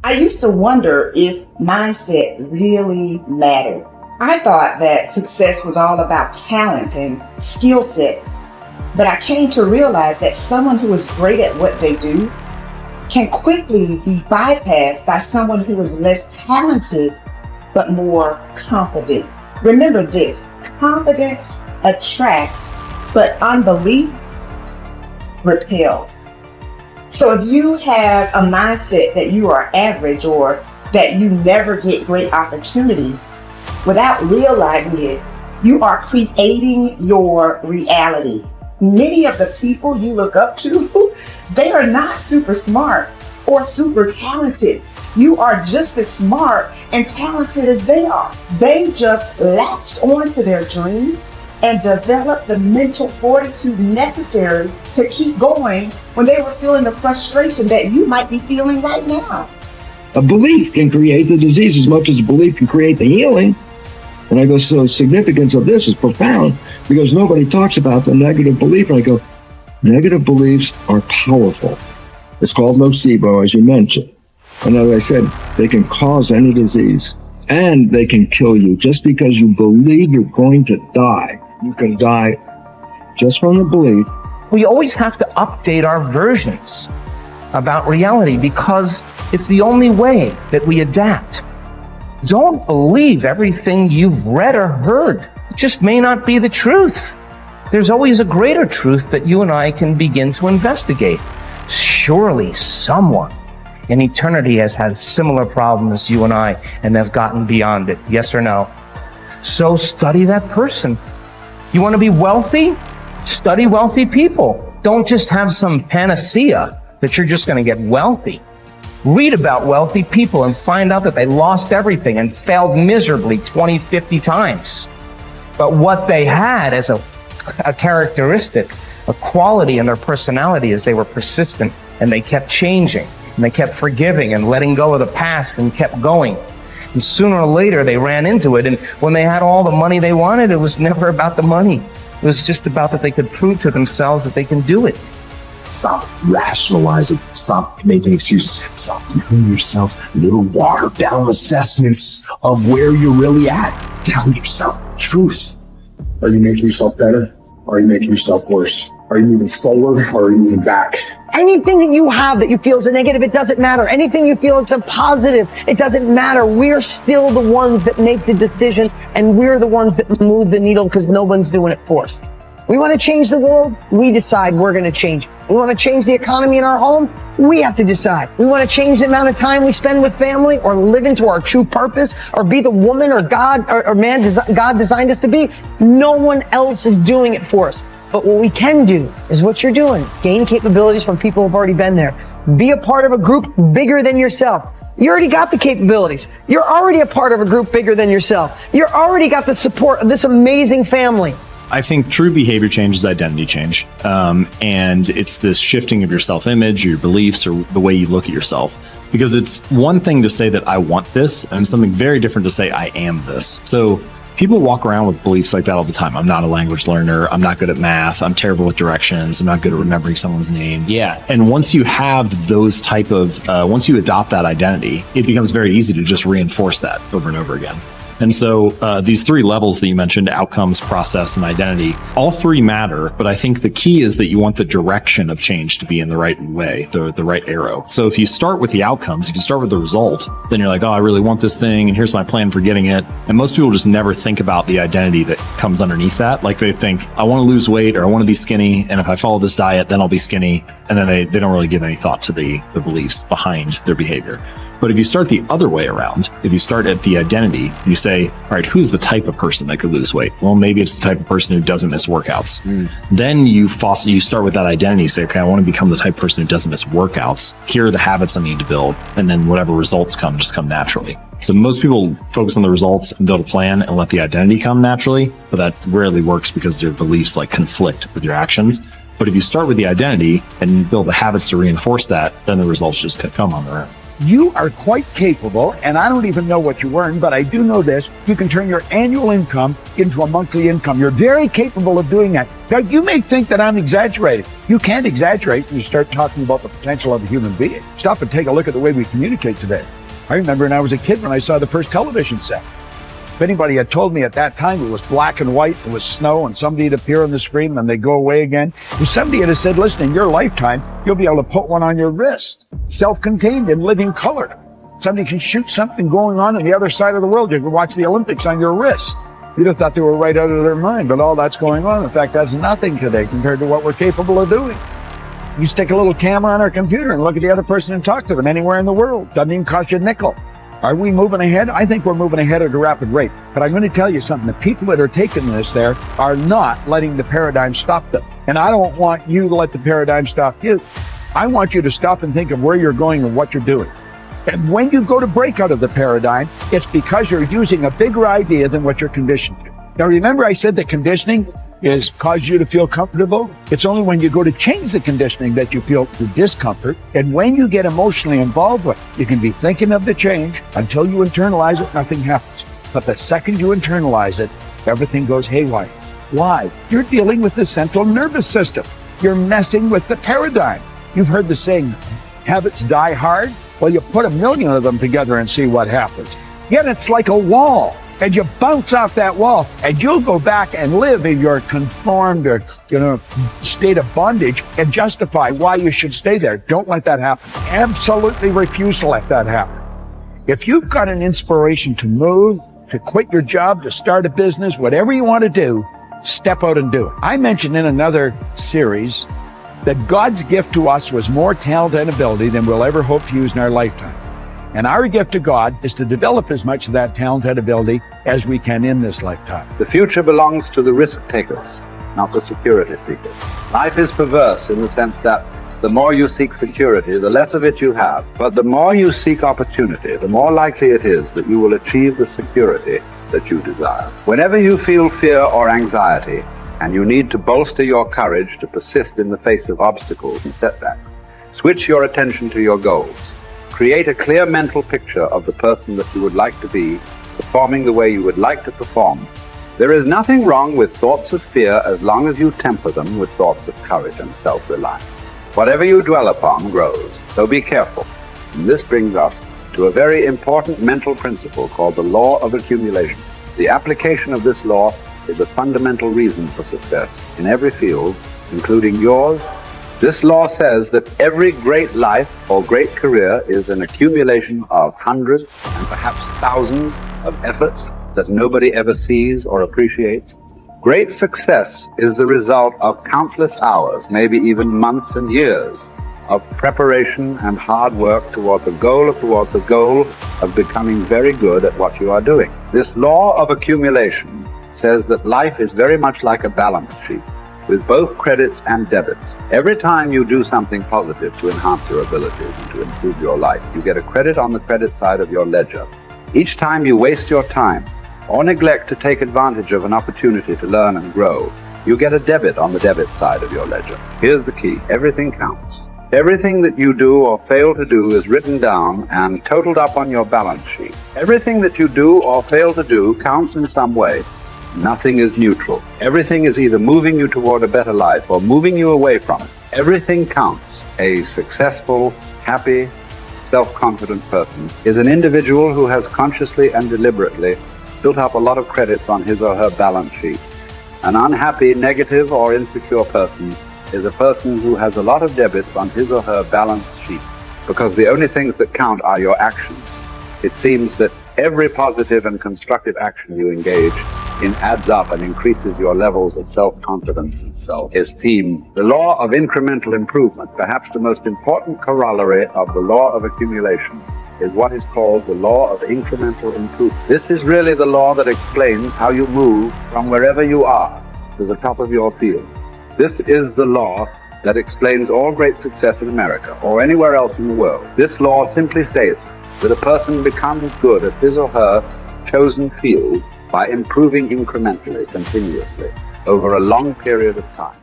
I used to wonder if mindset really mattered. I thought that success was all about talent and skill set, but I came to realize that someone who is great at what they do can quickly be bypassed by someone who is less talented but more confident. Remember this, confidence attracts, but unbelief repels. So if you have a mindset that you are average or that you never get great opportunities, without realizing it, you are creating your reality. Many of the people you look up to, they are not super smart or super talented. You are just as smart and talented as they are. They just latched onto their dream and developed the mental fortitude necessary to keep going when they were feeling the frustration that you might be feeling right now. A belief can create the disease as much as a belief can create the healing. And I go, so the significance of this is profound because nobody talks about the negative belief. And I go, negative beliefs are powerful. It's called nocebo, as you mentioned. And as I said, they can cause any disease and they can kill you. Just because you believe you're going to die, you can die just from the belief. We always have to update our versions about reality because it's the only way that we adapt. Don't believe everything you've read or heard. It just may not be the truth. There's always a greater truth that you and I can begin to investigate. Surely someone in eternity has had similar problems as you and I, and they've gotten beyond it. Yes or no? So study that person. You want to be wealthy? Study wealthy people. Don't just have some panacea that you're just going to get wealthy. Read about wealthy people and find out that they lost everything and failed miserably 20, 50 times. But what they had as a characteristic, a quality in their personality is they were persistent and they kept changing and they kept forgiving and letting go of the past and kept going. And sooner or later they ran into it, and when they had all the money they wanted, it was never about the money. It was just about that they could prove to themselves that they can do it. Stop rationalizing. Stop making excuses. Stop giving yourself little watered down assessments of where you're really at. Tell yourself the truth. Are you making yourself better? Or are you making yourself worse? Are you moving forward or are you moving back? Anything that you have that you feel is a negative, it doesn't matter. Anything you feel it's a positive, it doesn't matter. We're still the ones that make the decisions, and we're the ones that move the needle because no one's doing it for us. We want to change the world, we decide we're going to change it. We want to change the economy in our home, we have to decide. We want to change the amount of time we spend with family or live into our true purpose or be the woman or God or man God designed us to be. No one else is doing it for us. But what we can do is what you're doing. Gain capabilities from people who've already been there. Be a part of a group bigger than yourself. You already got the capabilities. You're already a part of a group bigger than yourself. You already got the support of this amazing family. I think true behavior change is identity change. And it's this shifting of your self-image, your beliefs, or the way you look at yourself. Because it's one thing to say that I want this, and something very different to say I am this. So people walk around with beliefs like that all the time. I'm not a language learner. I'm not good at math. I'm terrible with directions. I'm not good at remembering someone's name. Yeah. And once you have those type of, once you adopt that identity, it becomes very easy to just reinforce that over and over again. And so these three levels that you mentioned, outcomes, process, and identity, all three matter. But I think the key is that you want the direction of change to be in the right way, the right arrow. So if you start with the outcomes, if you start with the result, then you're like, oh, I really want this thing, and here's my plan for getting it. And most people just never think about the identity that comes underneath that. Like they think, I want to lose weight or I want to be skinny. And if I follow this diet, then I'll be skinny. And then they don't really give any thought to the beliefs behind their behavior. But if you start the other way around, if you start at the identity, you say, all right, who's the type of person that could lose weight? Well, maybe it's the type of person who doesn't miss workouts. Then you start with that identity. You say, okay, I want to become the type of person who doesn't miss workouts. Here are the habits I need to build. And then whatever results come, just come naturally. So most people focus on the results and build a plan and let the identity come naturally, but that rarely works because their beliefs like conflict with your actions. But if you start with the identity and build the habits to reinforce that, then the results just come on their own. You are quite capable, and I don't even know what you earn, but I do know this. You can turn your annual income into a monthly income. You're very capable of doing that. Now, you may think that I'm exaggerating. You can't exaggerate when you start talking about the potential of a human being. Stop and take a look at the way we communicate today. I remember when I was a kid when I saw the first television set. If anybody had told me at that time it was black and white, it was snow, and somebody would appear on the screen, then they'd go away again. If somebody had said, listen, in your lifetime, you'll be able to put one on your wrist, self-contained in living color. Somebody can shoot something going on the other side of the world. You can watch the Olympics on your wrist. You'd have thought they were right out of their mind, but all that's going on. In fact, that's nothing today compared to what we're capable of doing. You stick a little camera on our computer and look at the other person and talk to them anywhere in the world. Doesn't even cost you a nickel. Are we moving ahead? I think we're moving ahead at a rapid rate. But I'm going to tell you something. The people that are taking this there are not letting the paradigm stop them. And I don't want you to let the paradigm stop you. I want you to stop and think of where you're going and what you're doing. And when you go to break out of the paradigm, it's because you're using a bigger idea than what you're conditioned to. Now, remember I said that conditioning is cause you to feel comfortable. It's only when you go to change the conditioning that you feel the discomfort. And when you get emotionally involved with it, you can be thinking of the change until you internalize it, nothing happens. But the second you internalize it, everything goes haywire. Why? You're dealing with the central nervous system. You're messing with the paradigm. You've heard the saying, habits die hard. Well, you put 1,000,000 of them together and see what happens. Yet it's like a wall. And you bounce off that wall, and you'll go back and live in your conformed or, state of bondage and justify why you should stay there. Don't let that happen. Absolutely refuse to let that happen. If you've got an inspiration to move, to quit your job, to start a business, whatever you want to do, step out and do it. I mentioned in another series that God's gift to us was more talent and ability than we'll ever hope to use in our lifetime. And our gift to God is to develop as much of that talent and ability as we can in this lifetime. The future belongs to the risk takers, not the security seekers. Life is perverse in the sense that the more you seek security, the less of it you have. But the more you seek opportunity, the more likely it is that you will achieve the security that you desire. Whenever you feel fear or anxiety, and you need to bolster your courage to persist in the face of obstacles and setbacks, switch your attention to your goals. Create a clear mental picture of the person that you would like to be, performing the way you would like to perform. There is nothing wrong with thoughts of fear as long as you temper them with thoughts of courage and self-reliance. Whatever you dwell upon grows, so be careful. And this brings us to a very important mental principle called the law of accumulation. The application of this law is a fundamental reason for success in every field, including yours. This law says that every great life or great career is an accumulation of hundreds and perhaps thousands of efforts that nobody ever sees or appreciates. Great success is the result of countless hours, maybe even months and years, of preparation and hard work toward the goal of becoming very good at what you are doing. This law of accumulation says that life is very much like a balance sheet, with both credits and debits. Every time you do something positive to enhance your abilities and to improve your life, you get a credit on the credit side of your ledger. Each time you waste your time or neglect to take advantage of an opportunity to learn and grow, you get a debit on the debit side of your ledger. Here's the key: everything counts. Everything that you do or fail to do is written down and totaled up on your balance sheet. Everything that you do or fail to do counts in some way. Nothing is neutral. Everything is either moving you toward a better life or moving you away from it. Everything counts. A successful, happy, self-confident person is an individual who has consciously and deliberately built up a lot of credits on his or her balance sheet. An unhappy, negative, or insecure person is a person who has a lot of debits on his or her balance sheet, because the only things that count are your actions. It seems that every positive and constructive action you engage in adds up and increases your levels of self-confidence and self-esteem. The law of incremental improvement, perhaps the most important corollary of the law of accumulation, is what is called the law of incremental improvement. This is really the law that explains how you move from wherever you are to the top of your field. This is the law that explains all great success in America or anywhere else in the world. This law simply states that a person becomes good at his or her chosen field by improving incrementally, continuously, over a long period of time.